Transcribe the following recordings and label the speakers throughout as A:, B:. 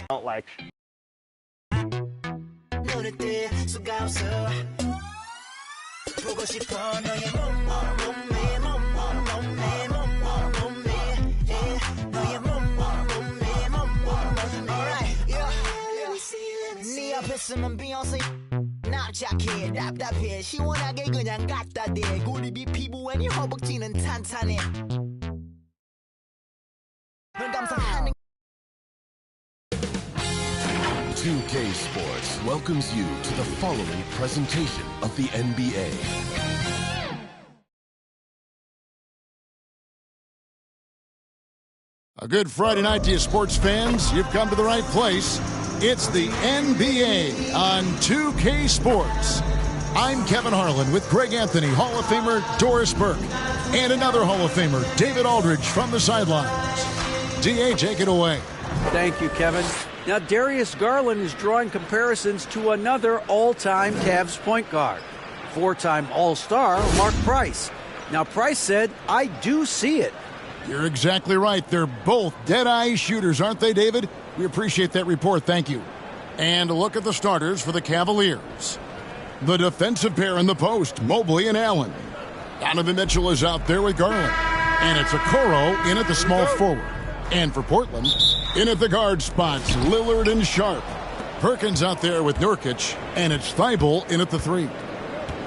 A: Don't like.
B: 착해 답답해 시원하게 그냥 갖다 대 고립이 피부에 허벅지는 탄탄해 널 감상하는
C: 2K Sports welcomes you to the following presentation of the NBA.
D: A good Friday night to you, sports fans. You've come to the right place. It's the NBA on 2K Sports. I'm Kevin Harlan with Greg Anthony, Hall of Famer Doris Burke, and another Hall of Famer, David Aldridge, from the sidelines. DA, take it away.
E: Thank you, Kevin. Now, Darius Garland is drawing comparisons to another all-time Cavs point guard, four-time All-Star Mark Price. Now, Price said, "I do see it."
D: You're exactly right. They're both dead-eye shooters, aren't they, David? We appreciate that report. Thank you. And a look at the starters for the Cavaliers. The defensive pair in the post, Mobley and Allen. Donovan Mitchell is out there with Garland. And it's Okoro in at the small forward. And for Portland, in at the guard spots, Lillard and Sharp. Perkins out there with Nurkic. And it's Thibault in at the three.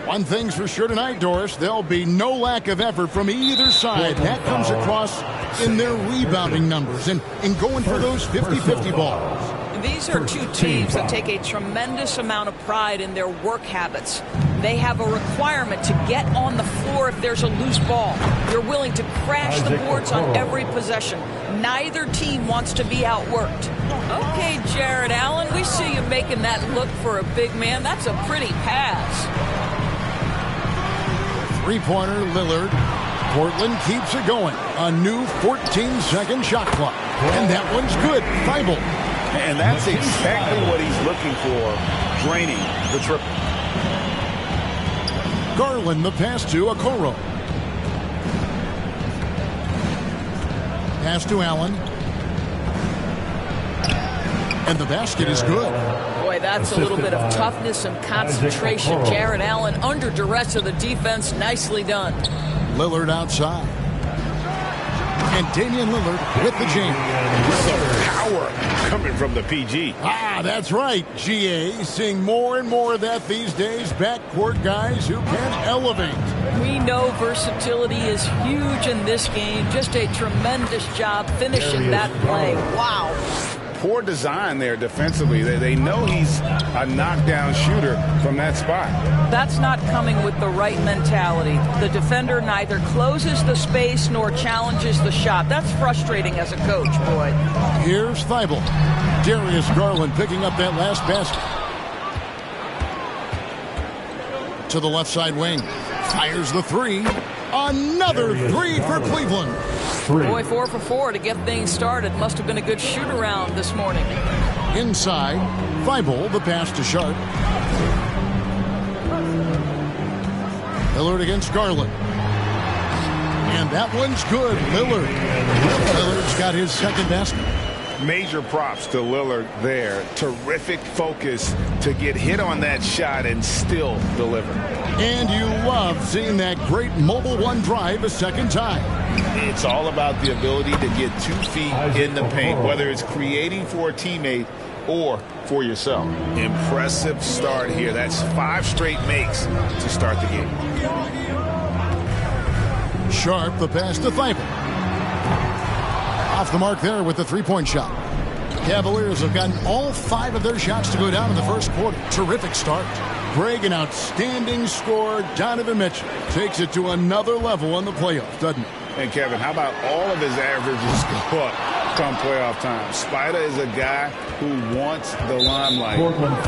D: One thing's for sure tonight, Doris, there'll be no lack of effort from either side. That comes across in their rebounding numbers and going for those 50-50 balls.
F: These are two teams that take a tremendous amount of pride in their work habits. They have a requirement to get on the floor if there's a loose ball. They're willing to crash the boards on every possession. Neither team wants to be outworked. Okay, Jared Allen, we see you making that look for a big man. That's a pretty pass.
D: Three-pointer, Lillard. Portland keeps it going. A new 14-second shot clock. And that one's good. Thibault.
G: And that's exactly what he's looking for, draining the triple.
D: Garland, the pass to Okoro. Pass to Allen. And the basket is good.
F: Boy, that's a little bit of toughness and concentration. Jared Allen under duress of the defense. Nicely done.
D: Lillard outside. And Damian Lillard with the jam.
G: Some power coming from the PG.
D: Ah, that's right, GA. Seeing more and more of that these days. Backcourt guys who can elevate.
F: We know versatility is huge in this game. Just a tremendous job finishing that play. Wow.
G: Poor design there defensively. They know he's a knockdown shooter from that spot.
F: That's not coming with the right mentality. The defender neither closes the space nor challenges the shot. That's frustrating as a coach, boy.
D: Here's Thibault. Darius Garland picking up that last basket. To the left side wing. Fires the three. Another three for Cleveland.
F: Boy, 4 for 4 to get things started. Must have been a good shoot-around this morning.
D: Inside, Thibault, the pass to Sharp. Lillard against Garland. And that one's good. Lillard's got his second basket.
G: Major props to Lillard there. Terrific focus to get hit on that shot and still deliver.
D: And you love seeing that great mobile one drive a second time.
G: It's all about the ability to get 2 feet in the paint, whether it's creating for a teammate or for yourself. Impressive start here. That's 5 straight makes to start the game.
D: Sharp, the pass to Thibault. Off the mark there with the three-point shot. Cavaliers have gotten all 5 of their shots to go down in the first quarter. Terrific start. Greg, an outstanding scorer. Donovan Mitchell takes it to another level in the playoffs, doesn't he?
G: And Kevin, how about all of his averages go up come playoff time? Spider is a guy who wants the limelight.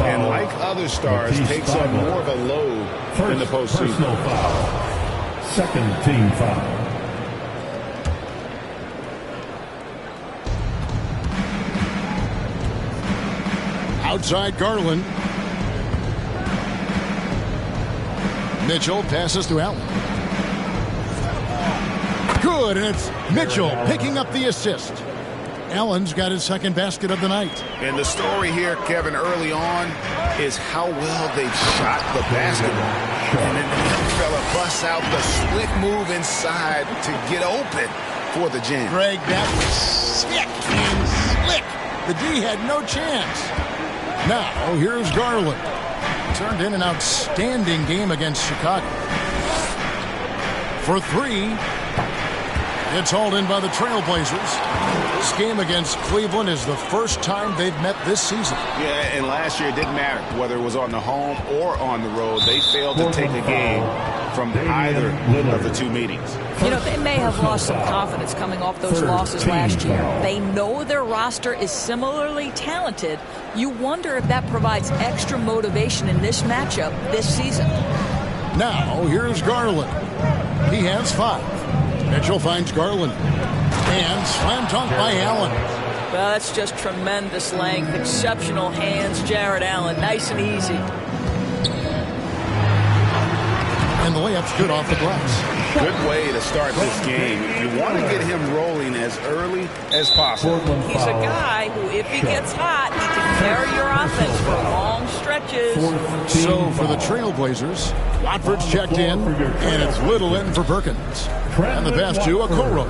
G: And like other stars, takes on more of a load in the postseason.
H: Second team foul.
D: Outside Garland. Mitchell passes to Allen. Good, and it's Mitchell picking up the assist. Allen's got his second basket of the night.
G: And the story here, Kevin, early on is how well they've shot the basketball. And then the young fella busts out the slick move inside to get open for the jam.
D: Greg, that was sick and slick. The D had no chance. Now, here's Garland. Turned in an outstanding game against Chicago. For three, it's hauled in by the Trailblazers. This game against Cleveland is the first time they've met this season.
G: Yeah, and last year it didn't matter whether it was on the home or on the road. They failed to take a game from either of the two meetings.
F: You know, they may have lost some confidence coming off those losses last year. They know their roster is similarly talented. You wonder if that provides extra motivation in this matchup this season.
D: Now, here's Garland. He has 5. Mitchell finds Garland. And slam dunk by Allen.
F: Well, that's just tremendous length, exceptional hands, Jared Allen. Nice and easy.
D: And the layup's good off the glass.
G: Good way to start this game. You want to get him rolling as early as possible.
F: He's a guy who, if he gets hot, he can carry your offense for long stretches.
D: So for the Trailblazers, Watford's checked in, and it's Little in for Perkins. And the pass to Okoro.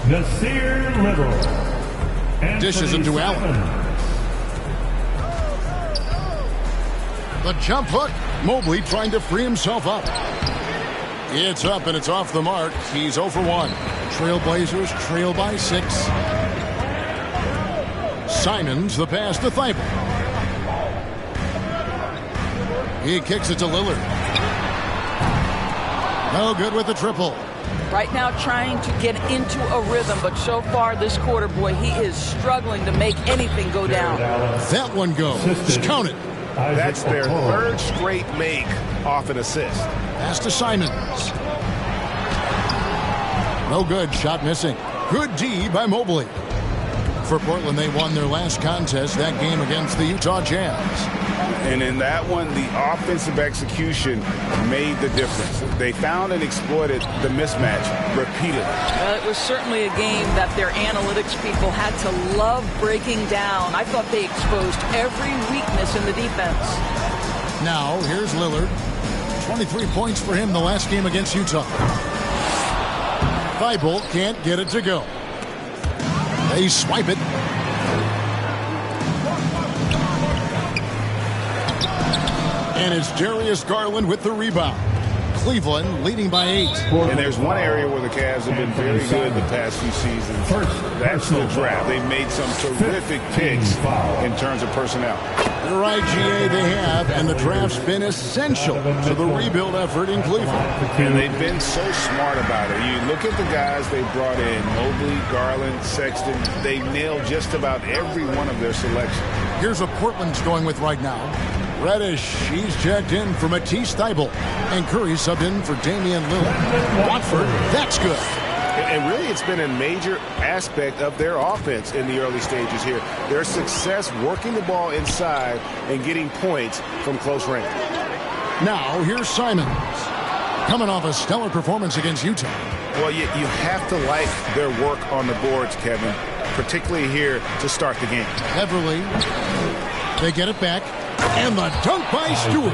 H: Nasir Little.
D: Dishes it to Allen. The jump hook. Mobley trying to free himself up. It's up and it's off the mark. He's 0 for 1. Trailblazers trail by 6. Simons the pass to Thibault. He kicks it to Lillard. No good with the triple.
F: Right now trying to get into a rhythm, but so far this quarter, boy, he is struggling to make anything go down.
D: That one goes. Count it.
G: That's their third straight make off an assist.
D: Pass to Simons. No good. Shot missing. Good D by Mobley. For Portland, they won their last contest, that game against the Utah Jazz.
G: And in that one, the offensive execution made the difference. They found and exploited the mismatch repeatedly.
F: Well, it was certainly a game that their analytics people had to love breaking down. I thought they exposed every weakness in the defense.
D: Now, here's Lillard. 23 points for him the last game against Utah. Thibault can't get it to go. They swipe it. And it's Darius Garland with the rebound. Cleveland leading by 8.
G: And there's one area where the Cavs have been very good the past few seasons. That's the draft. They've made some terrific picks in terms of personnel.
D: You're right, GA, they have, and the draft's been essential to the rebuild effort in Cleveland.
G: And they've been so smart about it. You look at the guys they brought in, Mobley, Garland, Sexton. They nailed just about every one of their selections.
D: Here's what Portland's going with right now. Reddish, he's checked in for Matisse Thybulle. And Curry subbed in for Damian Lillard. Watford, that's good.
G: And really, it's been a major aspect of their offense in the early stages here. Their success working the ball inside and getting points from close range.
D: Now, here's Simons. Coming off a stellar performance against Utah.
G: Well, you have to like their work on the boards, Kevin, particularly here to start the game.
D: Beverly, they get it back. And the dunk by Stewart.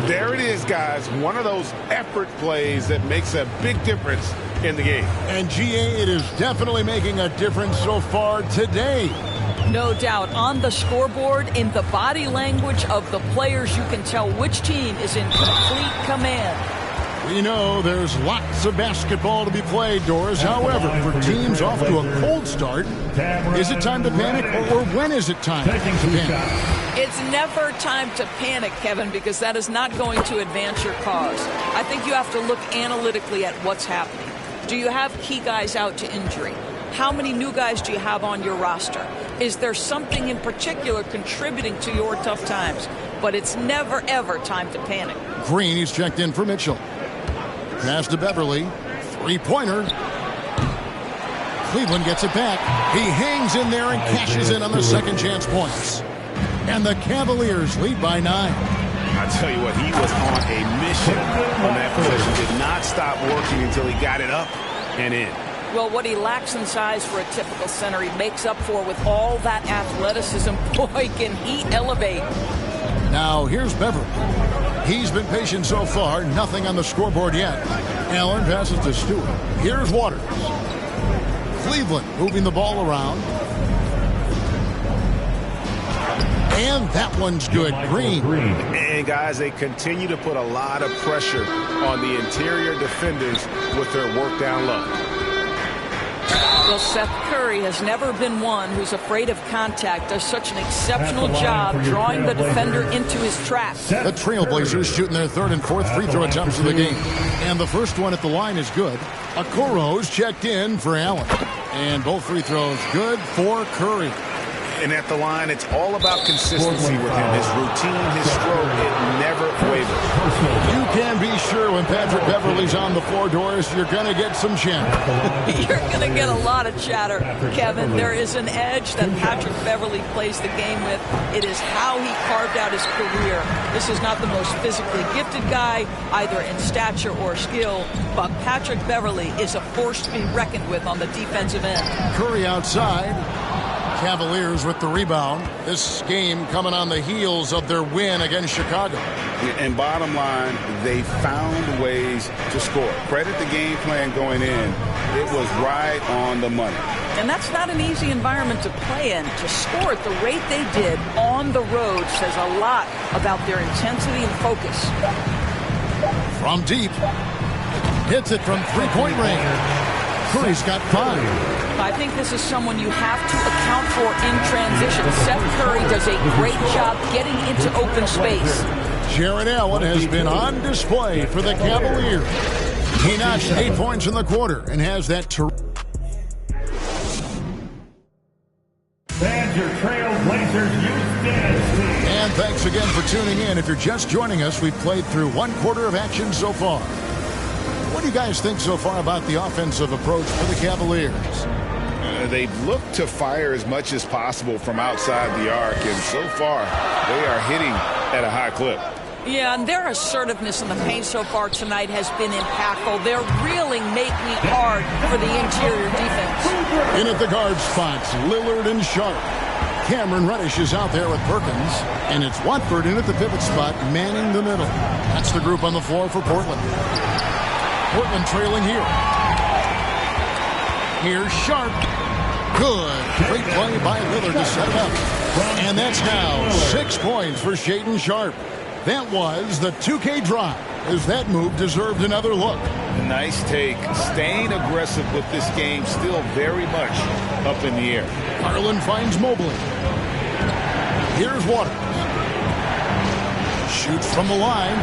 G: There it is, guys. One of those effort plays that makes a big difference in the game.
D: And GA, it is definitely making a difference so far today.
F: No doubt. On the scoreboard, in the body language of the players, you can tell which team is in complete command.
D: We know there's lots of basketball to be played, Doris. However, for teams off to a cold start, is it time to panic, or when is it time to panic?
F: It's never time to panic, Kevin, because that is not going to advance your cause. I think you have to look analytically at what's happening. Do you have key guys out to injury? How many new guys do you have on your roster? Is there something in particular contributing to your tough times? But it's never, ever time to panic.
D: Green, he's checked in for Mitchell. Pass to Beverly. Three-pointer. Cleveland gets it back. He hangs in there and cashes in on the second chance points. And the Cavaliers lead by 9.
G: I tell you what, he was on a mission on that possession. Did not stop working until he got it up and in.
F: Well, what he lacks in size for a typical center, he makes up for with all that athleticism. Boy, can he elevate.
D: Now, here's Beverly. He's been patient so far. Nothing on the scoreboard yet. Allen passes to Stewart. Here's Waters. Cleveland moving the ball around. And that one's good. Green.
G: And, guys, they continue to put a lot of pressure on the interior defenders with their work down low.
F: Well, Seth Curry has never been one who's afraid of contact. Does such an exceptional job drawing the defender into his trap.
D: The Trailblazers shooting their third and fourth free throw attempts of the game. And the first one at the line is good. Okoro's checked in for Allen. And both free throws good for Curry.
G: And at the line, it's all about consistency with him. His routine, his stroke, it never wavers.
D: You can be sure when Patrick Beverly's on the floor, Doris, you're going to get some chatter.
F: You're going to get a lot of chatter, Kevin. There is an edge that Patrick Beverly plays the game with. It is how he carved out his career. This is not the most physically gifted guy, either in stature or skill, but Patrick Beverly is a force to be reckoned with on the defensive end.
D: Curry outside. Cavaliers with the rebound. This game coming on the heels of their win against Chicago.
G: And bottom line, they found ways to score. Credit the game plan going in. It was right on the money.
F: And that's not an easy environment to play in. To score at the rate they did on the road says a lot about their intensity and focus.
D: From deep. Hits it from three-point range. Curry's got 5.
F: I think this is someone you have to account for in transition. Seth Curry does a great job getting into open space.
D: Jared Allen has been on display for the Cavaliers. He notched 8 points in the quarter and has that
H: And your Trailblazers Houston team.
D: And thanks again for tuning in. If you're just joining us, we've played through 1 quarter of action so far. What do you guys think so far about the offensive approach for the Cavaliers?
G: They've looked to fire as much as possible from outside the arc, and so far they are hitting at a high clip.
F: Yeah, and their assertiveness in the paint so far tonight has been impactful. They're really making it hard for the interior defense.
D: In at the guard spots, Lillard and Sharp. Cameron Reddish is out there with Perkins, and it's Watford in at the pivot spot, manning the middle. That's the group on the floor for Portland. Portland trailing here. Here's Sharp. Good. Great play by Lillard to set it up. And that's now 6 points for Shaedon Sharp. That was the 2K drive, as that move deserved another look.
G: Nice take. Staying aggressive with this game, still very much up in the air.
D: Garland finds Mobley. Here's Waters. Shoots from the line.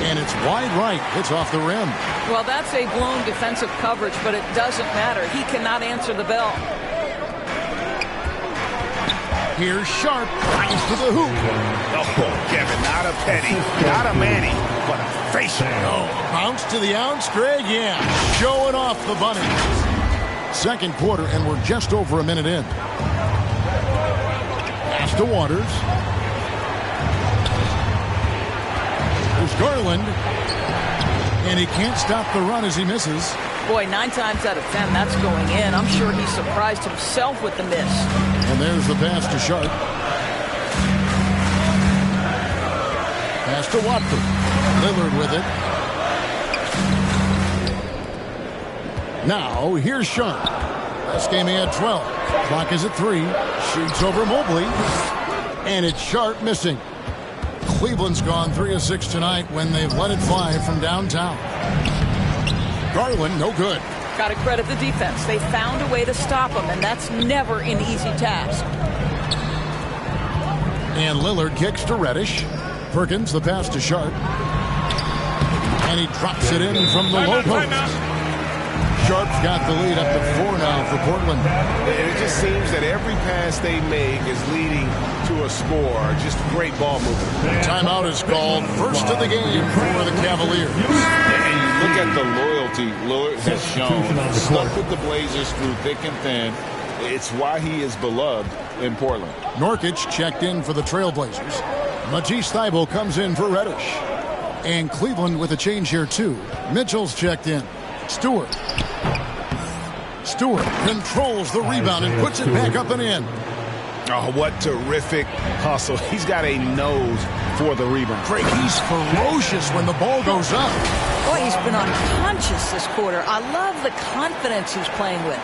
D: And it's wide right. It's off the rim.
F: Well, that's a blown defensive coverage, but it doesn't matter. He cannot answer the bell.
D: Here's Sharp. Finds to the hoop.
G: Oh, Kevin, not a penny, not a Manny, but a facial.
D: Oh, bounce to the ounce, Greg. Yeah, showing off the bunnies. Second quarter, and we're just over a minute in. Pass to Waters. There's Garland. And he can't stop the run as he misses.
F: Boy, 9 times out of 10, that's going in. I'm sure he surprised himself with the miss.
D: And there's the pass to Sharp. Pass to Watford. Lillard with it. Now, here's Sharp. Last game he had 12. Clock is at 3. Shoots over Mobley. And it's Sharp missing. Cleveland's gone 3 of 6 tonight when they've let it fly from downtown. Garland, no good.
F: Got to credit the defense. They found a way to stop him, and that's never an easy task.
D: And Lillard kicks to Reddish. Perkins, the pass to Sharp. And he drops it in from the low post. Sharp's got the lead up to 4 now for Portland.
G: And it just seems that every pass they make is leading to a score. Just great ball movement.
D: Timeout is called. First of the game for the Cavaliers.
G: And you look at the loyalty Lillard has shown. Stuck with the Blazers through thick and thin. It's why he is beloved in Portland.
D: Nurkic checked in for the Trailblazers. Matisse Thybulle comes in for Reddish. And Cleveland with a change here too. Mitchell's checked in. Stewart. Stewart controls the rebound and puts it back up and in.
G: Oh, what terrific hustle. He's got a nose for the rebound.
D: Craig, he's ferocious when the ball goes up.
F: Boy, he's been unconscious this quarter. I love the confidence he's playing with.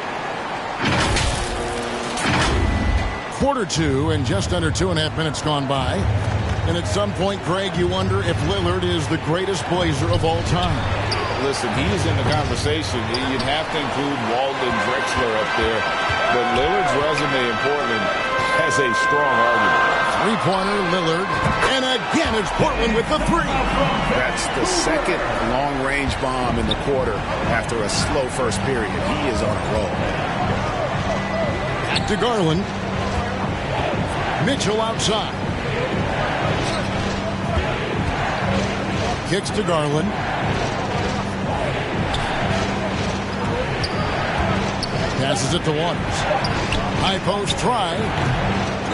D: Quarter two and just under 2.5 minutes gone by. And at some point, Greg, you wonder if Lillard is the greatest Blazer of all time.
G: Listen, he is in the conversation. You'd have to include Walton Drexler up there. But Lillard's resume in Portland has a strong argument.
D: Three-pointer, Lillard. And again, it's Portland with the three.
G: That's the second long-range bomb in the quarter after a slow first period. He is on a roll.
D: Back to Garland. Mitchell outside. Kicks to Garland. Passes it to Waters. High post try.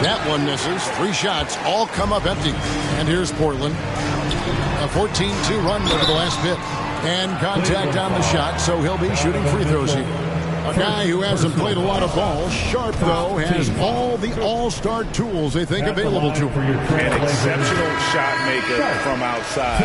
D: That one misses. 3 shots all come up empty. And here's Portland. A 14-2 run over the last bit. And contact on the shot, so he'll be shooting free throws here. A guy who hasn't played a lot of ball. Sharp, though, has all the all-star tools they think available to him.
G: An exceptional shot maker from outside.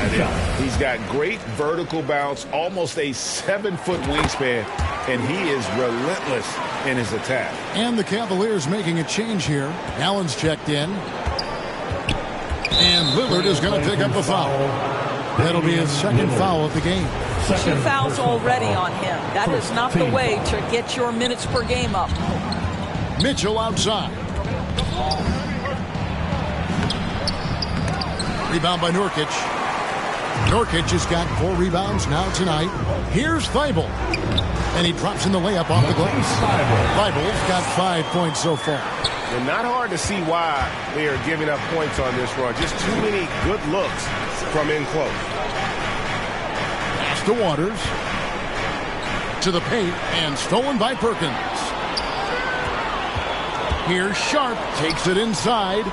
G: He's got great vertical bounce, almost a 7-foot wingspan, and he is relentless in his attack.
D: And the Cavaliers making a change here. Allen's checked in. And Lillard is going to pick up the foul. That'll be his second foul of the game.
F: 2 fouls already on him. That is not the way to get your minutes per game up.
D: Mitchell outside. Rebound by Nurkic. Nurkic has got 4 rebounds now tonight. Here's Thibault. And he drops in the layup off the glass. Thibault's got 5 points so far.
A: And not hard to see why they are giving up points on this run. Just too many good looks from in close.
D: To Waters. To the paint and stolen by Perkins. Here Sharp takes it inside.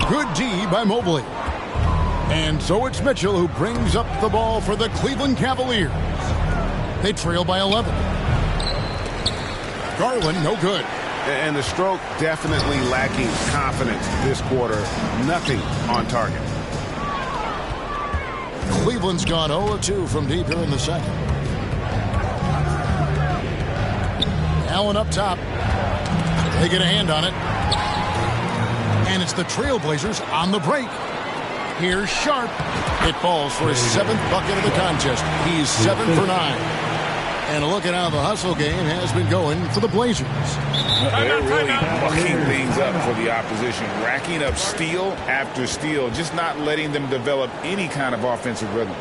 D: Good D by Mobley. And so it's Mitchell who brings up the ball for the Cleveland Cavaliers. They trail by 11. Garland, no good.
A: And the stroke definitely lacking confidence this quarter. Nothing on target.
D: Cleveland's gone 0-2 from deep here in the second. Allen up top. They get a hand on it. And it's the Trailblazers on the break. Here's Sharp. It falls for his 7th bucket of the contest. He's 7 for 9. And look at how the hustle game has been going for the Blazers.
G: They're really mucking things up for the opposition, racking up steal after steal, just not letting them develop any kind of offensive rhythm.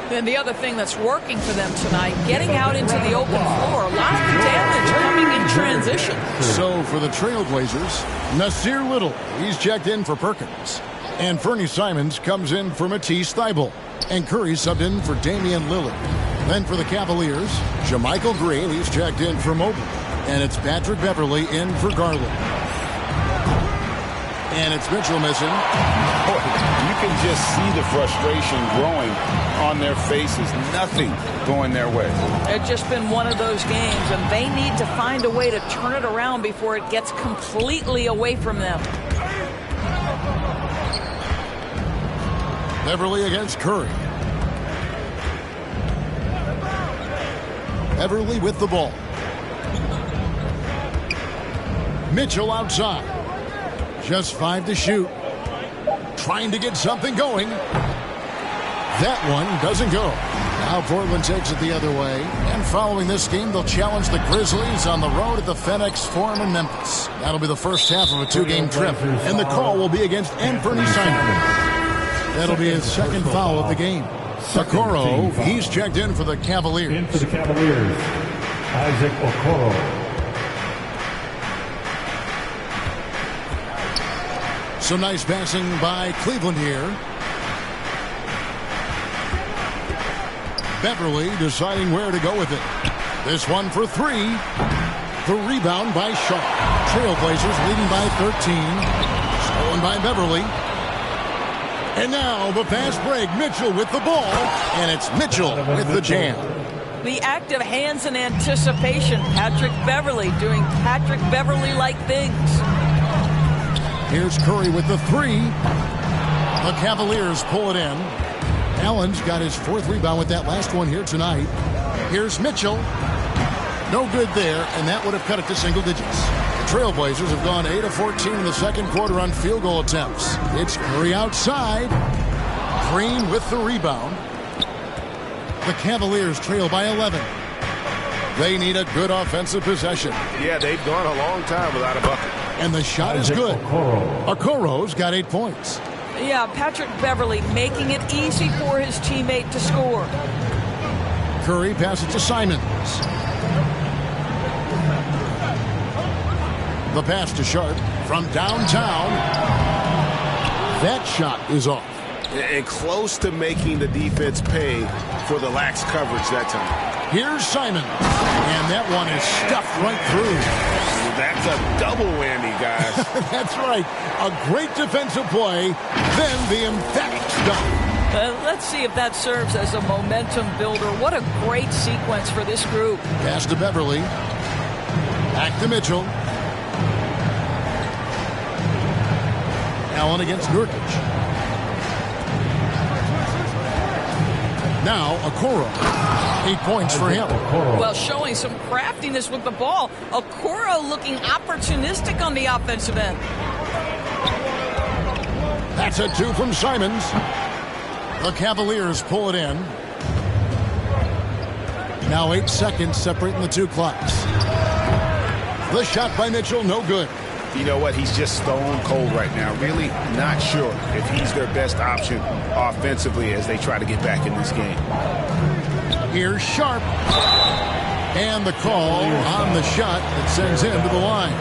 F: And the other thing that's working for them tonight, getting out into the open floor. A lot of the damage coming in transition.
D: So for the Trailblazers, Nasir Little, he's checked in for Perkins. And Fernie Simons comes in for Matisse Thybulle. And Curry subbed in for Damian Lillard. Then for the Cavaliers, JaMychal Green, he's checked in for Mobley. And it's Patrick Beverley in for Garland. And it's Mitchell missing.
G: You can just see the frustration growing on their faces. Nothing going their way.
F: It's just been one of those games, and they need to find a way to turn it around before it gets completely away from them.
D: Beverley against Curry. Beverley with the ball. Mitchell outside. Just 5 to shoot. Trying to get something going. That one doesn't go. Now Portland takes it the other way. And following this game, they'll challenge the Grizzlies on the road at the FedEx Forum in Memphis. That'll be the first half of a 2-game trip. And the call will be against Fernie Simons. That'll be his 2nd foul of the game. Okoro, he's checked in for the Cavaliers.
H: In for the Cavaliers, Isaac Okoro.
D: So nice passing by Cleveland here. Beverley deciding where to go with it. This one for 3. The rebound by Shaw. Trailblazers leading by 13. Stolen by Beverley. And now the fast break. Mitchell with the ball. And it's Mitchell with the jam.
F: The active hands in anticipation. Patrick Beverly doing Patrick Beverly-like things.
D: Here's Curry with the three. The Cavaliers pull it in. Allen's got his 4th rebound with that last one here tonight. Here's Mitchell. No good there, and that would have cut it to single digits. The Trailblazers have gone 8 of 14 in the second quarter on field goal attempts. It's Curry outside. Green with the rebound. The Cavaliers trail by 11. They need a good offensive possession.
A: Yeah, they've gone a long time without a bucket.
D: And the shot is good. Okoro's got 8 points.
F: Yeah, Patrick Beverly making it easy for his teammate to score.
D: Curry passes to Simons. The pass to Sharp from downtown. That shot is off.
A: And close to making the defense pay for the lax coverage that time.
D: Here's Simons. And that one is stuffed right through.
A: That's a double whammy, guys.
D: That's right. A great defensive play, then the emphatic stop.
F: Let's see if that serves as a momentum builder. What a great sequence for this group.
D: Pass to Beverly. Back to Mitchell. Allen against Nurkic. Now, Okoro. 8 points for him.
F: Well, showing some craftiness with the ball. Okoro looking opportunistic on the offensive end.
D: That's a 2 from Simons. The Cavaliers pull it in. Now 8 seconds separating the two clocks. The shot by Mitchell, no good.
G: You know what? He's just stone cold right now. Really not sure if he's their best option offensively as they try to get back in this game.
D: Here's Sharp. And the call on the shot that sends him to the line.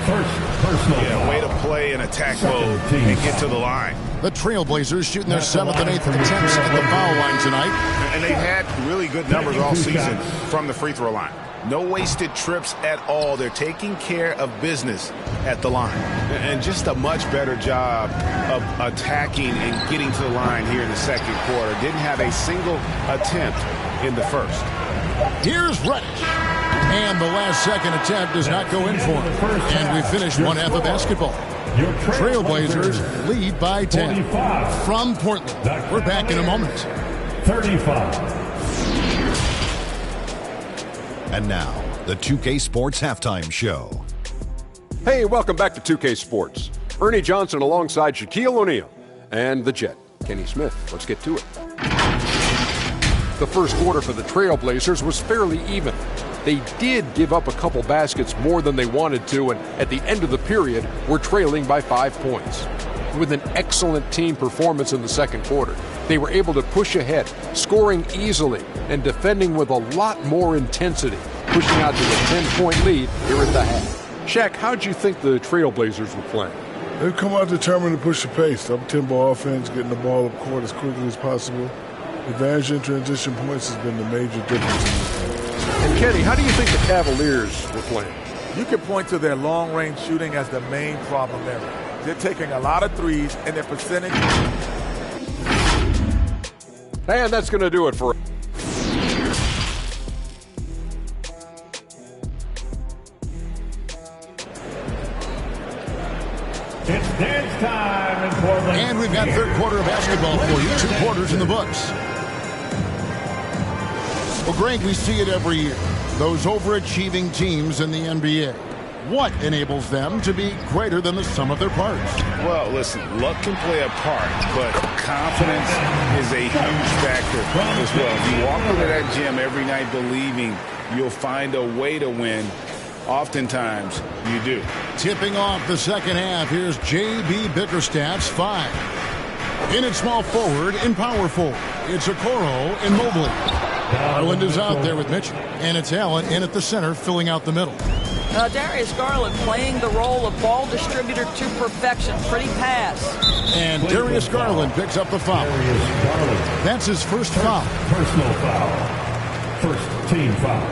G: Yeah, way to play in attack mode and get to the line.
D: The Trailblazers shooting their 7th and 8th attempts at the foul line tonight.
G: And they've had really good numbers all season from the free throw line. No wasted trips at all. They're taking care of business at the line.
A: And just a much better job of attacking and getting to the line here in the second quarter. Didn't have a single attempt in the first.
D: Here's Reddish. And the last second attempt does not go in for him. And we finished one half of basketball. Trailblazers lead by 10. From Portland, we're back in a moment.
H: 35.
C: And now, the 2K Sports Halftime Show.
I: Hey, welcome back to 2K Sports. Ernie Johnson alongside Shaquille O'Neal and the Jet, Kenny Smith. Let's get to it. The first quarter for the Trailblazers was fairly even. They did give up a couple baskets more than they wanted to, and at the end of the period, were trailing by 5 points. With an excellent team performance in the second quarter, they were able to push ahead, scoring easily and defending with a lot more intensity, pushing out to a 10-point lead here at the half. Shaq, how'd you think the Trailblazers were playing?
J: They've come out determined to push the pace. Up-tempo offense, getting the ball up court as quickly as possible. Advantage in transition points has been the major difference in this game.
I: And Kenny, how do you think the Cavaliers were playing?
K: You can point to their long-range shooting as the main problem there. They're taking a lot of threes, and their percentage...
I: And that's going to do it for...
H: It's dance time in Portland.
D: And we've got third quarter of basketball for you. 2 quarters in the books. Well, Greg, we see it every year. Those overachieving teams in the NBA. What enables them to be greater than the sum of their parts?
G: Well, listen, luck can play a part, but confidence is a huge factor as well. If you walk into that gym every night believing you'll find a way to win, oftentimes you do.
D: Tipping off the second half, here's J.B. Bickerstaff's 5. In at small forward, in power forward, it's Okoro and Mobley. Garland is out there with Mitchell, and it's Allen in at the center, filling out the middle.
F: Darius Garland playing the role of ball distributor to perfection. Pretty pass.
D: And Darius Garland picks up the foul. That's his first foul.
H: Personal foul. First team foul.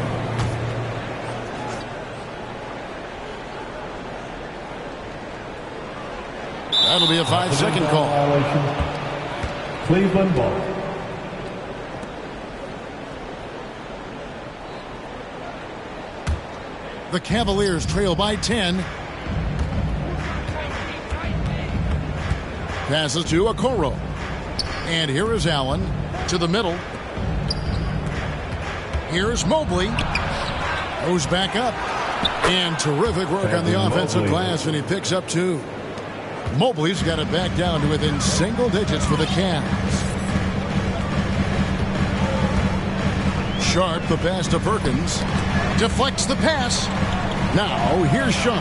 D: That'll be a 5-second call.
H: Cleveland ball.
D: The Cavaliers trail by 10. Passes to Okoro. And here is Allen to the middle. Here's Mobley. Goes back up. And terrific work on the offensive glass, and he picks up 2. Mobley's got it back down to within single digits for the Cavs. Sharp, the pass to Perkins. Deflects the pass. Now, here's Sharp.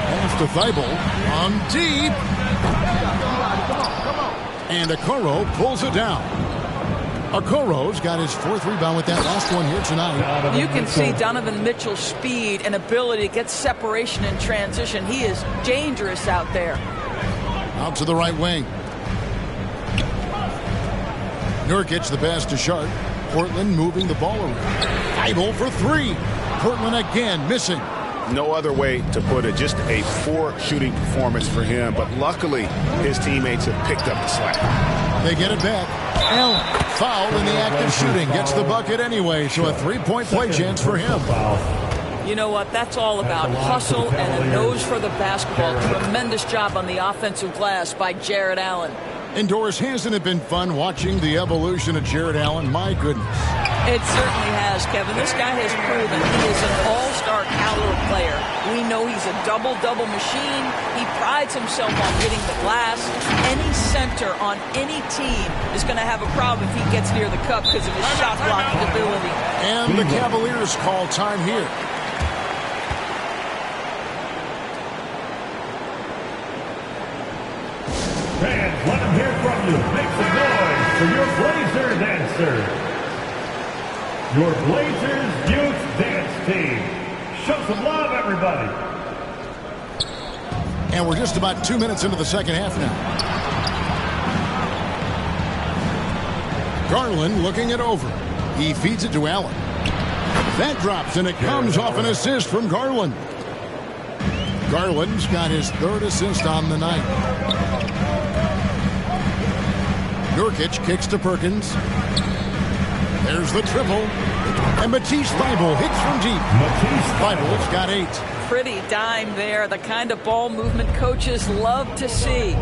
D: Pass to Thibault. On deep. And Okoro pulls it down. Okoro's got his 4th rebound with that last one here tonight.
F: You can see Donovan Mitchell's speed and ability to get separation in transition. He is dangerous out there.
D: Out to the right wing. Nurkic, the pass to Sharp. Portland moving the ball around. Thibault for 3. Portland again missing.
A: No other way to put it. Just a poor shooting performance for him. But luckily, his teammates have picked up the slack.
D: They get it back. Allen, fouled in the act of shooting. Gets the bucket anyway, so a 3-point play chance for him.
F: You know what? That's all about hustle and a nose for the basketball. Tremendous job on the offensive glass by Jared Allen.
D: Indoors, hasn't it been fun watching the evolution of Jared Allen? My goodness.
F: It certainly has, Kevin. This guy has proven he is an all-star caliber player. We know he's a double-double machine. He prides himself on hitting the glass. Any center on any team is going to have a problem if he gets near the cup because of his shot-blocking ability.
D: And the Cavaliers call time here.
H: Fans, let them hear from you. Make some noise for your Blazers dancer. Your Blazers Youth Dance Team. Show some love, everybody.
D: And we're just about 2 minutes into the second half now. Garland looking it over. He feeds it to Allen. That drops, and it comes off an assist from Garland. Garland's got his 3rd assist on the night. Nurkic kicks to Perkins. There's the triple. And Matisse Thibault hits from deep. Thibault's got 8.
F: Pretty dime there. The kind of ball movement coaches love to see.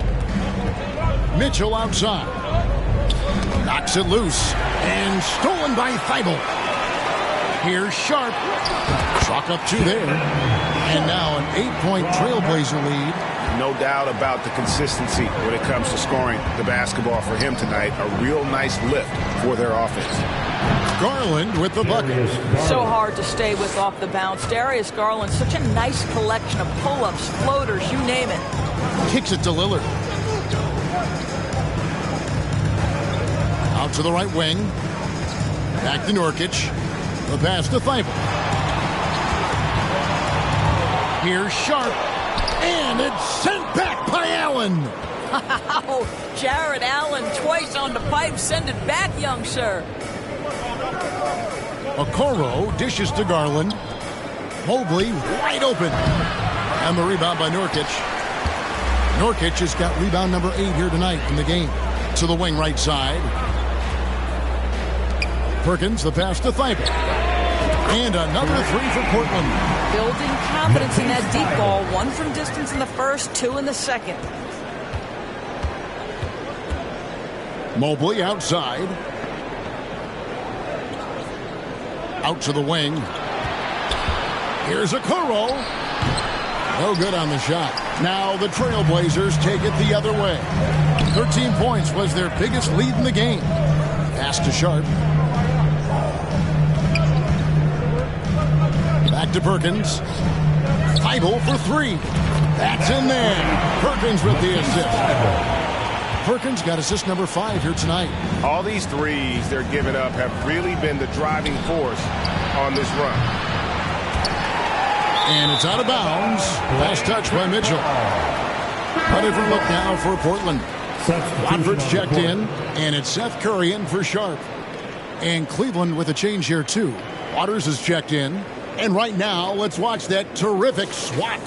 D: Mitchell outside. Knocks it loose. And stolen by Thibault. Here's Sharp. Chalk up 2 there. And now an 8-point Trailblazer lead.
A: No doubt about the consistency when it comes to scoring the basketball for him tonight. A real nice lift for their offense.
D: Garland with the bucket.
F: So hard to stay with off the bounce. Darius Garland, such a nice collection of pull-ups, floaters, you name it.
D: Kicks it to Lillard. Out to the right wing. Back to Nurkic. The pass to Thibault. Here's Sharp. And it's sent back by Allen.
F: Wow, Jared Allen twice on the pipe. Send it back, young sir.
D: Okoro dishes to Garland. Mobley wide open. And the rebound by Nurkic. Nurkic has got rebound number 8 here tonight in the game. To the wing right side. Perkins, the pass to Thibault. And another 3 for Portland.
F: Building confidence in that deep ball. 1 from distance in the first, 2 in the second.
D: Mobley outside. Out to the wing. Here's Okoro. No good on the shot. Now the Trailblazers take it the other way. 13 points was their biggest lead in the game. Pass to Sharp. Back to Perkins. Thibault for 3. That's in there. Perkins with the assist. Perkins got assist number 5 here tonight.
A: All these threes they're giving up have really been the driving force on this run.
D: And it's out of bounds. Last touch by Mitchell. A different look now for Portland. Watford's checked in, and it's Seth Curry in for Sharp. And Cleveland with a change here, too. Waters is checked in. And right now, let's watch that terrific swat.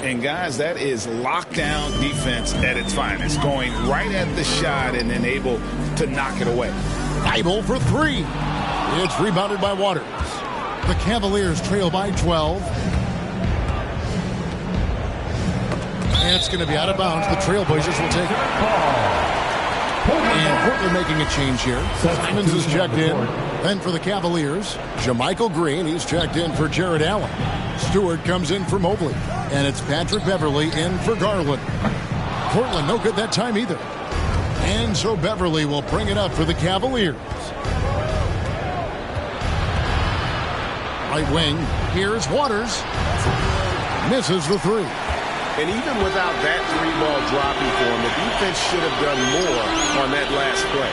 G: And, guys, that is lockdown defense at its finest. Going right at the shot and then able to knock it away.
D: Thibault for 3. It's rebounded by Waters. The Cavaliers trail by 12. And it's going to be out of bounds. The Trailblazers will take it. And Portland making a change here. Simons is checked in. Then for the Cavaliers, JaMychal Green. He's checked in for Jared Allen. Stewart comes in for Mobley. And it's Patrick Beverley in for Garland. Portland no good that time either. And so Beverley will bring it up for the Cavaliers. Right wing, here's Waters. Misses the three.
A: And even without that three-ball dropping for him, the defense should have done more on that last play.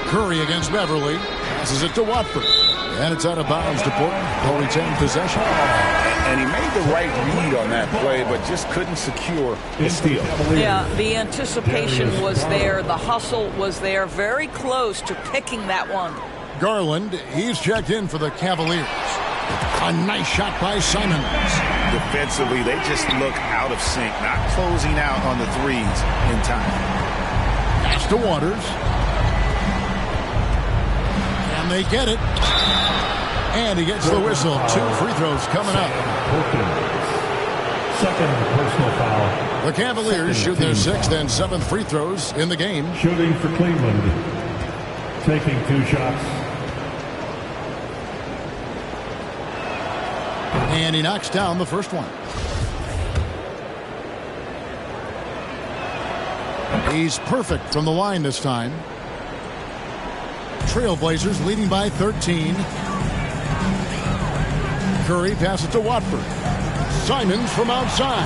D: Curry against Beverley. Passes it to Watford. And it's out of bounds to Portland. They'll retain possession.
G: And he made the right read on that play, but just couldn't secure the steal.
F: Yeah, the anticipation was there. The hustle was there. Very close to picking that one.
D: Garland, he's checked in for the Cavaliers. A nice shot by Simons.
G: Defensively, they just look out of sync, not closing out on the threes in time.
D: Pass to Waters. And they get it. And he gets the whistle. 2 free throws coming up.
H: Second personal foul.
D: The Cavaliers shoot their 6th and 7th free throws in the game.
H: Shooting for Cleveland. Taking 2 shots.
D: And he knocks down the first one. He's perfect from the line this time. Trailblazers leading by 13. Curry passes to Watford. Simons from outside.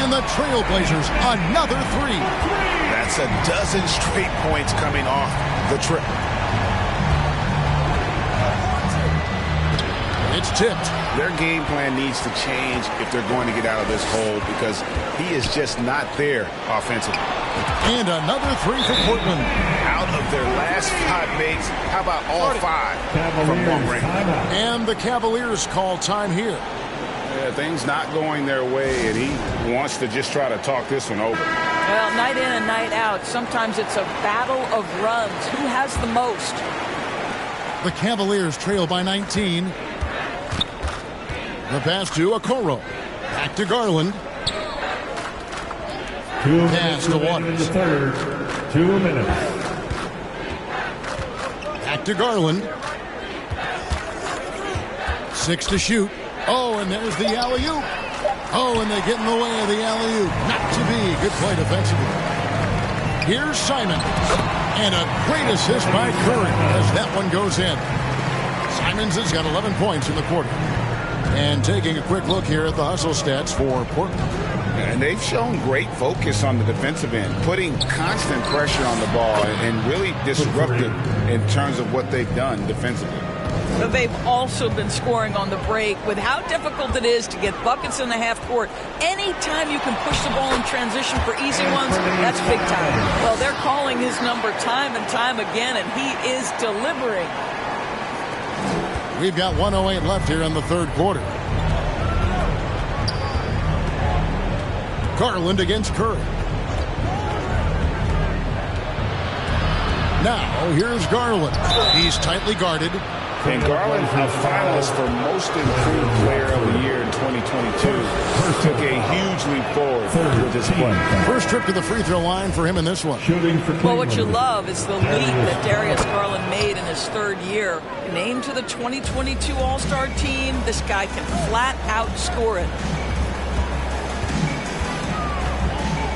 D: And the Trailblazers another 3.
G: That's a dozen straight points coming off the trip.
D: It's tipped.
G: Their game plan needs to change if they're going to get out of this hole because he is just not there offensively.
D: And another 3 for Portland.
G: Out of their last 5 makes, how about all 5 from long range?
D: And the Cavaliers call time here.
G: Yeah, things not going their way, and he wants to just try to talk this one over.
F: Well, night in and night out, sometimes it's a battle of runs. Who has the most?
D: The Cavaliers trail by 19. The pass to Okoro. Back to Garland.
H: 2
D: Pass
H: minutes
D: to
H: remaining in
D: Waters.
H: the third. 2 minutes.
D: Back to Garland. 6 to shoot. Oh, and there's the alley-oop. Oh, and they get in the way of the alley-oop. Not to be. Good play defensively. Here's Simons. And a great assist by Curry as that one goes in. Simons has got 11 points in the quarter. And taking a quick look here at the hustle stats for Portland.
G: And they've shown great focus on the defensive end, putting constant pressure on the ball and really disruptive in terms of what they've done defensively.
F: But they've also been scoring on the break with how difficult it is to get buckets in the half court. Anytime you can push the ball in transition for easy ones, that's big time. Well, they're calling his number time and time again, and he is delivering.
D: We've got 1:08 left here in the third quarter. Garland against Curry. Now, here's Garland. He's tightly guarded.
G: And Garland, a finalist for Most Improved Player of the Year in 2022, took a huge leap forward with this play.
D: First trip to the free throw line for him in this one.
F: Well, what you love is the leap that Darius Garland made in his 3rd year. Named to the 2022 All-Star team, this guy can flat out score it.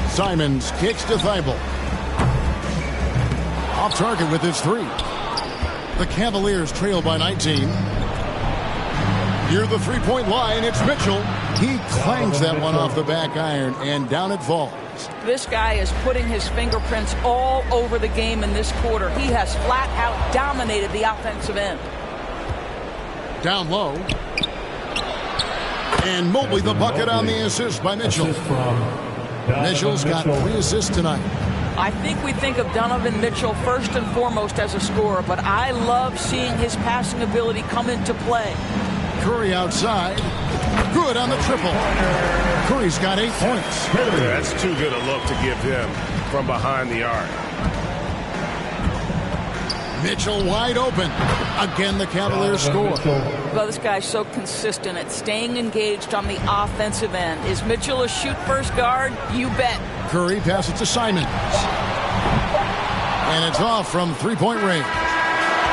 D: Simons kicks to Thibault. Off target with his 3. The Cavaliers trail by 19. Near the three-point line, it's Mitchell. He clangs that one off the back iron, and down it falls.
F: This guy is putting his fingerprints all over the game in this quarter. He has flat out dominated the offensive end.
D: Down low. And Mobley the bucket on the assist by Mitchell. Mitchell's got 3 assists tonight.
F: I think we think of Donovan Mitchell first and foremost as a scorer, but I love seeing his passing ability come into play.
D: Curry outside. Good on the triple. Curry's got 8 points.
A: That's too good a look to give him from behind the arc.
D: Mitchell wide open. Again, the Cavaliers score.
F: Well, this guy's so consistent at staying engaged on the offensive end. Is Mitchell a shoot-first guard? You bet.
D: Curry passes to Simons. And it's off from three-point range.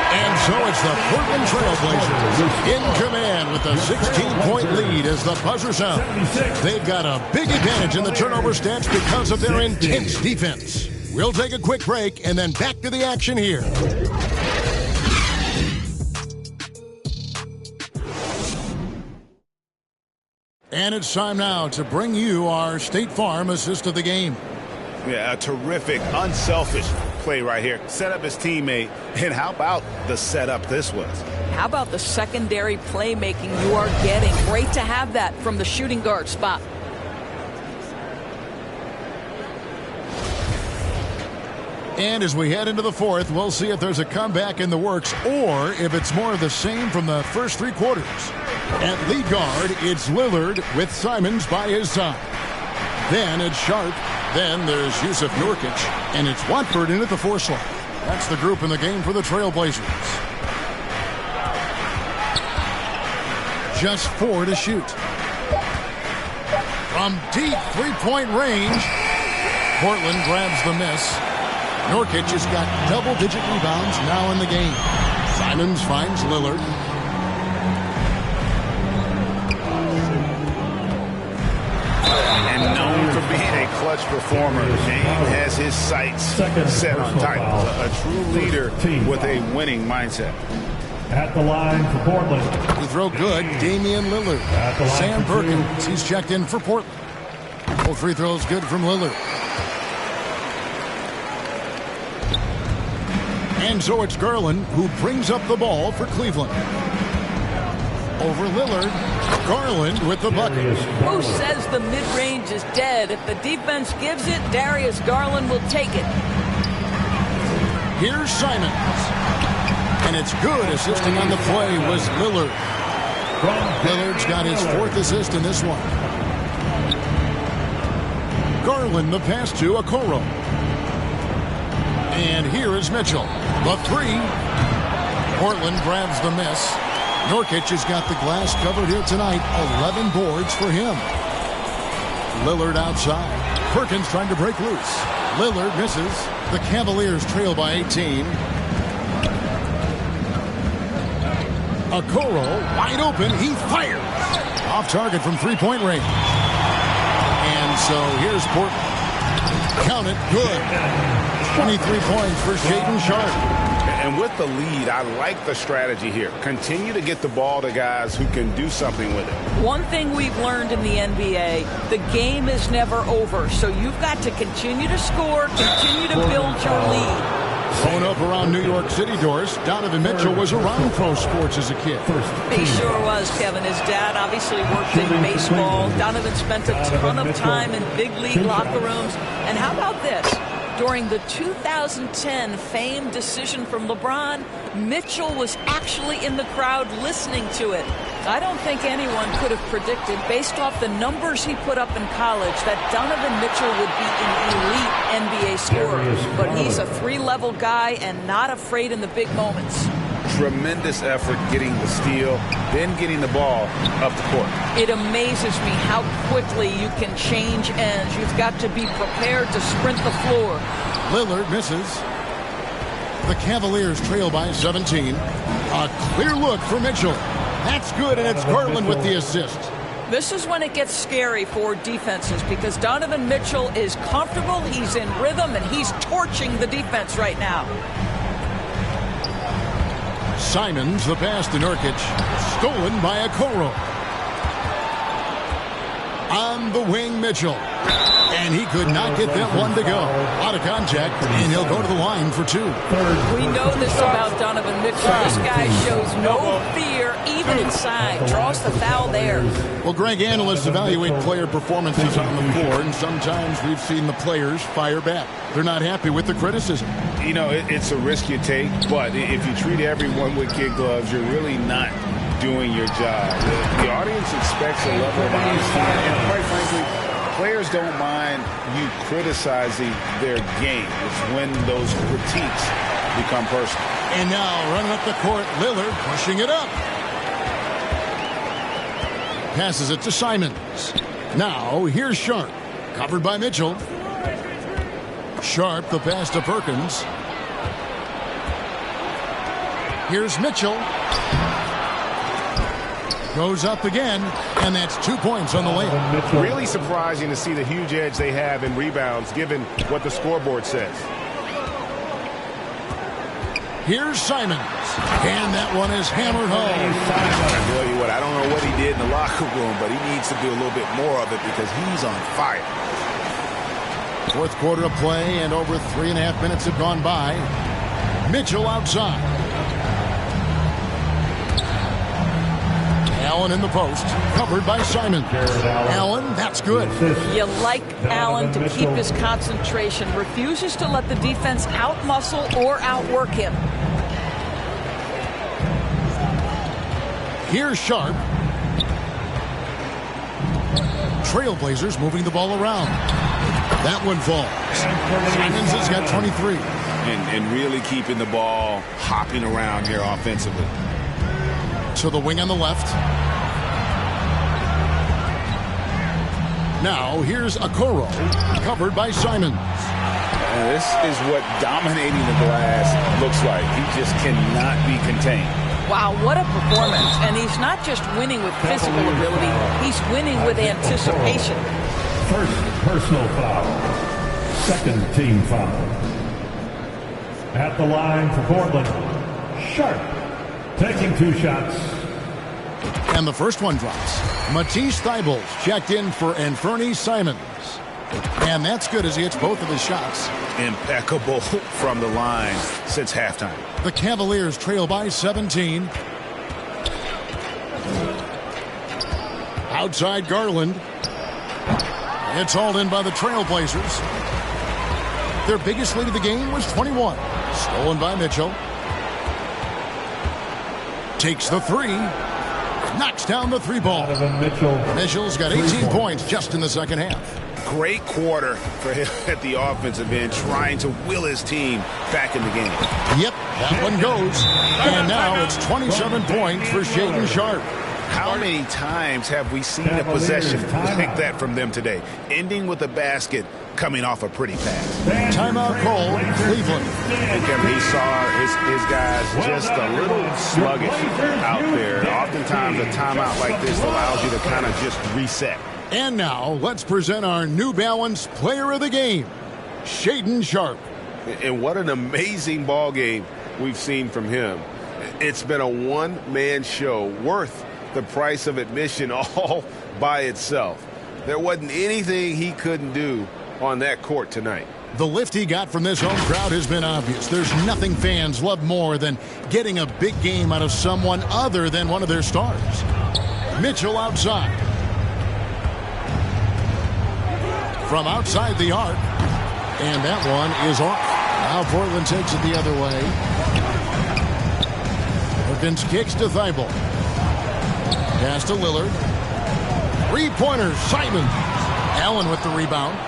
D: And so it's the Portland Trail Blazers in command with a 16-point lead as the buzzer sounds. They've got a big advantage in the turnover stats because of their intense defense. We'll take a quick break and then back to the action here. And it's time now to bring you our State Farm assist of the game.
A: Yeah, a terrific, unselfish play right here. Set up his teammate. And how about the setup this was?
F: How about the secondary playmaking you are getting? Great to have that from the shooting guard spot.
D: And as we head into the fourth, we'll see if there's a comeback in the works or if it's more of the same from the first three quarters. At lead guard, it's Lillard with Simons by his side. Then it's Sharp. Then there's Yusuf Nurkic. And it's Watford in at the 4 slot. That's the group in the game for the Trailblazers. Just 4 to shoot. From deep three-point range, Portland grabs the miss. Nurkic has got double-digit rebounds now in the game. Simons finds Lillard.
A: And known for being a clutch performer, Dame has his sights set on titles. A true leader with a winning mindset.
H: At the line for Portland.
D: He throw good, Damian Lillard. Sam Perkins, he's checked in for Portland. Both free throws good from Lillard. And so it's Garland who brings up the ball for Cleveland. Over Lillard, Garland with the bucket.
F: Who says the mid-range is dead? If the defense gives it, Darius Garland will take it.
D: Here's Simons. And it's good. Assisting on the play was Lillard. Lillard's got his 4th assist in this one. Garland the pass to Okoro. And here is Mitchell. The 3. Portland grabs the miss. Nurkic has got the glass covered here tonight. 11 boards for him. Lillard outside. Perkins trying to break loose. Lillard misses. The Cavaliers trail by 18. Okoro wide open. He fires. Off target from three-point range. And so here's Portland. Count it. Good. 23 points for Shaedon Sharp.
A: And with the lead, I like the strategy here. Continue to get the ball to guys who can do something with it.
F: One thing we've learned in the NBA, the game is never over. So you've got to continue to score, continue to build your lead.
D: Growing up around New York City, Doris, Donovan Mitchell was around pro sports as a kid.
F: He sure was, Kevin. His dad obviously worked in baseball. Donovan spent a ton of time in big league locker rooms. And how about this? During the 2010 famed decision from LeBron, Mitchell was actually in the crowd listening to it. I don't think anyone could have predicted, based off the numbers he put up in college, that Donovan Mitchell would be an elite NBA scorer. But he's a 3-level guy and not afraid in the big moments.
A: Tremendous effort getting the steal, then getting the ball up the court.
F: It amazes me how quickly you can change ends. You've got to be prepared to sprint the floor.
D: Lillard misses. The Cavaliers trail by 17. A clear look for Mitchell. That's good, and it's Garland with the assist.
F: This is when it gets scary for defenses because Donovan Mitchell is comfortable, he's in rhythm, and he's torching the defense right now.
D: Simons, the pass to Nurkic. Stolen by Okoro. On the wing, Mitchell. And he could not get that one to go. Out of contact, and he'll go to the line for 2.
F: We know this about Donovan Mitchell. This guy shows no fear, even inside. Draws the foul there.
D: Well, Greg, analysts evaluate player performances on the floor, and sometimes we've seen the players fire back. They're not happy with the criticism.
A: You know, it's a risk you take, but if you treat everyone with kid gloves, you're really not doing your job. The audience expects a level of honesty, and quite frankly, players don't mind you criticizing their game. It's when those critiques become personal.
D: And now running up the court, Lillard pushing it up. Passes it to Simons. Now here's Sharp. Covered by Mitchell. Sharp, the pass to Perkins. Here's Mitchell. Goes up again, and that's 2 points on the layup.
A: Really surprising to see the huge edge they have in rebounds, given what the scoreboard says.
D: Here's Simons, and that one is hammered home.
A: I tell you what, I don't know what he did in the locker room, but he needs to do a little bit more of it because he's on fire.
D: Fourth quarter of play, and over 3.5 minutes have gone by. Mitchell outside. Allen in the post, covered by Simons. Allen, that's good.
F: You like Allen to keep his concentration. Refuses to let the defense outmuscle or outwork him.
D: Here's Sharp. Trailblazers moving the ball around. That one falls. Simons has got 23.
A: And really keeping the ball hopping around here offensively.
D: To the wing on the left. Now here's Okoro, covered by Simons.
A: This is what dominating the glass looks like. He just cannot be contained.
F: Wow, what a performance. And he's not just winning with physical ability, he's winning with anticipation.
H: First personal foul. Second team foul. At the line for Portland, Sharp. Taking 2 shots.
D: And the first one drops. Matisse Thybulle checked in for Anfernee Simons. And that's good as he hits both of his shots.
A: Impeccable from the line since halftime.
D: The Cavaliers trail by 17. Outside Garland. It's hauled in by the Trailblazers. Their biggest lead of the game was 21. Stolen by Mitchell. Takes the 3. Knocks down the 3 ball. Mitchell's got 18 points just in the second half.
A: Great quarter for him at the offensive end, trying to will his team back in the game.
D: Yep, that one goes. And now it's 27 points for Shaedon Sharp.
A: How many times have we seen a possession like that from them today? Ending with a basket, coming off a pretty pass.
D: Timeout call, Cleveland.
A: He saw his guys just a little sluggish out there. Oftentimes a timeout like this allows you to kind of just reset.
D: And now let's present our New Balance Player of the Game, Shaedon Sharp.
I: And what an amazing ball game we've seen from him. It's been a one-man show worth the price of admission all by itself. There wasn't anything he couldn't do on that court tonight.
D: The lift he got from this home crowd has been obvious. There's nothing fans love more than getting a big game out of someone other than one of their stars. Mitchell outside. From outside the arc. And that one is off. Now Portland takes it the other way. Perkins kicks to Thybulle. Pass to Lillard. 3-pointers, Simons. Allen with the rebound.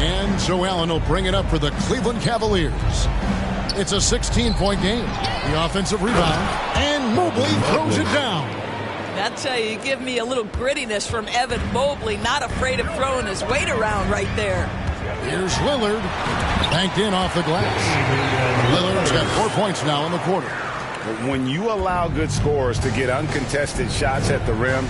D: And so Allen will bring it up for the Cleveland Cavaliers. It's a 16-point game. The offensive rebound. And Mobley throws it down.
F: That's how you give me a little grittiness from Evan Mobley. Not afraid of throwing his weight around right there.
D: Here's Lillard. Banked in off the glass. Lillard's got 4 points now in the quarter.
A: When you allow good scorers to get uncontested shots at the rim,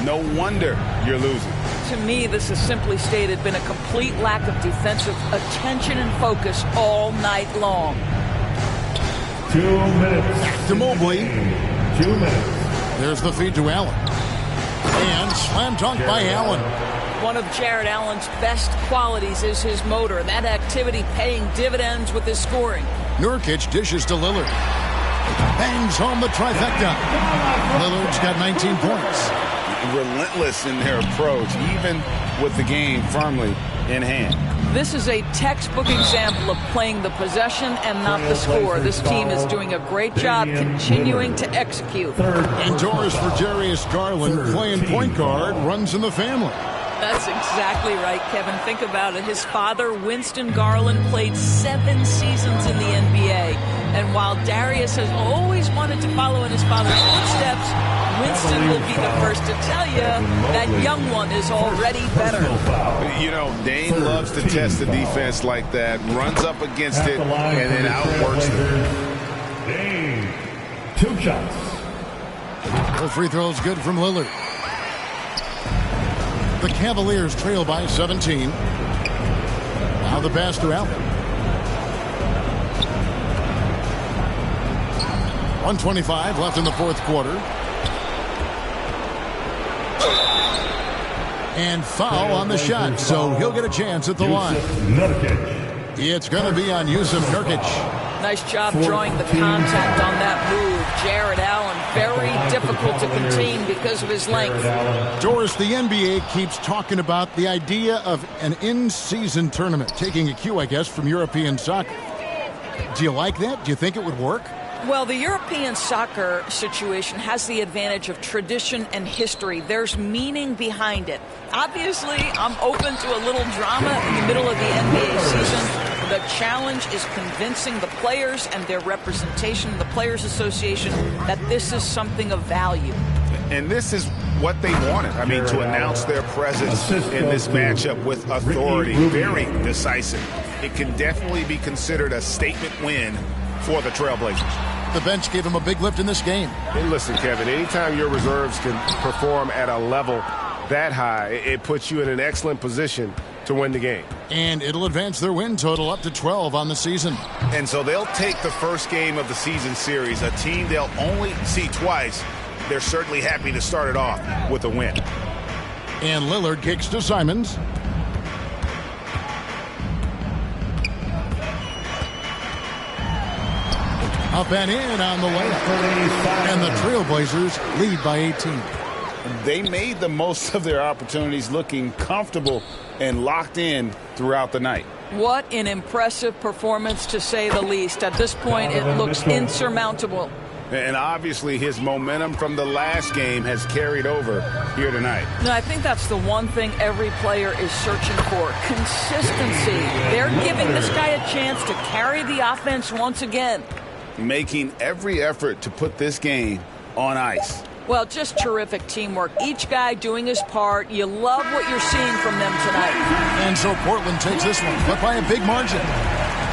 A: no wonder you're losing.
F: To me, this has simply stated been a complete lack of defensive attention and focus all night long.
H: 2 minutes.
D: Back to Mobley.
H: 2 minutes.
D: There's the feed to Allen. And slam dunk by Allen.
F: One of Jared Allen's best qualities is his motor. That activity paying dividends with his scoring.
D: Nurkic dishes to Lillard. Bangs home the trifecta. Lillard's got 19 points.
A: Relentless in their approach, even with the game firmly in hand.
F: This is a textbook example of playing the possession and not the score. This team is doing a great job continuing to execute.
D: Indoors for Darius Garland, playing point guard, runs in the family.
F: That's exactly right, Kevin. Think about it. His father, Winston Garland, played 7 seasons in the NBA. And while Darius has always wanted to follow in his father's footsteps, Winston will be the first to tell you that young one is already better.
A: You know, Dame loves to test the defense like that, runs up against it, and then outworks them.
H: Dame, 2 shots.
D: The free throw is good from Lillard. The Cavaliers trail by 17. Now the pass to Allen. 1:25 left in the fourth quarter. And foul on the shot, so he'll get a chance at the line. It's going to be on Yusuf Nurkic.
F: Nice job drawing the contact on that move. Jared Allen, very difficult to contain because of his length.
D: Doris, the NBA keeps talking about the idea of an in-season tournament, taking a cue, I guess, from European soccer. Do you like that? Do you think it would work?
F: Well, the European soccer situation has the advantage of tradition and history. There's meaning behind it. Obviously, I'm open to a little drama in the middle of the NBA season. The challenge is convincing the players and their representation, the Players Association, that this is something of value.
A: And this is what they wanted. I mean, to announce their presence in this matchup with authority, very decisive. It can definitely be considered a statement win for the Trailblazers.
D: The bench gave him a big lift in this game.
G: And listen, Kevin, anytime your reserves can perform at a level that high, it puts you in an excellent position to win the game.
D: And it'll advance their win total up to 12 on the season.
A: And so they'll take the first game of the season series, a team they'll only see twice. They're certainly happy to start it off with a win.
D: And Lillard kicks to Simons. Up and in on the layup. And the Trailblazers lead by 18.
A: They made the most of their opportunities, looking comfortable and locked in throughout the night.
F: What an impressive performance, to say the least. At this point, it looks insurmountable.
A: And obviously his momentum from the last game has carried over here tonight.
F: No, I think that's the one thing every player is searching for. Consistency. They're giving this guy a chance to carry the offense once again.
A: Making every effort to put this game on ice.
F: Well, just terrific teamwork. Each guy doing his part. You love what you're seeing from them tonight.
D: And so Portland takes this one, but by a big margin.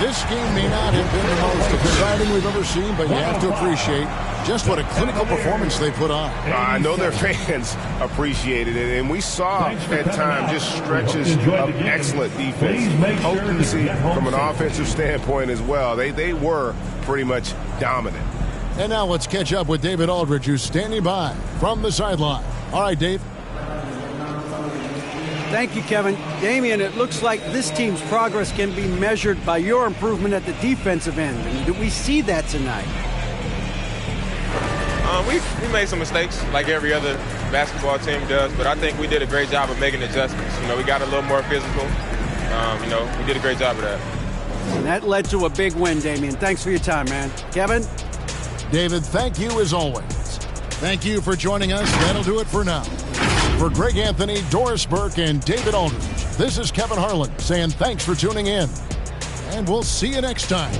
D: This game may not have been the most exciting we've ever seen, but you have to appreciate just what a clinical performance they put on.
G: I know their fans appreciated it, and we saw at times just stretches of excellent defense, potency from an offensive standpoint as well. They were pretty much dominant.
D: And now let's catch up with David Aldridge, who's standing by from the sideline. All right, Dave.
E: Thank you, Kevin. Damian, it looks like this team's progress can be measured by your improvement at the defensive end. And do we see that tonight?
L: We made some mistakes like every other basketball team does, but I think we did a great job of making adjustments. You know, we got a little more physical. You know, we did a great job of that.
E: And that led to a big win, Damian. Thanks for your time, man. Kevin?
D: David, thank you as always. Thank you for joining us. That'll do it for now. For Greg Anthony, Doris Burke, and David Aldridge, this is Kevin Harlan saying thanks for tuning in. And we'll see you next time.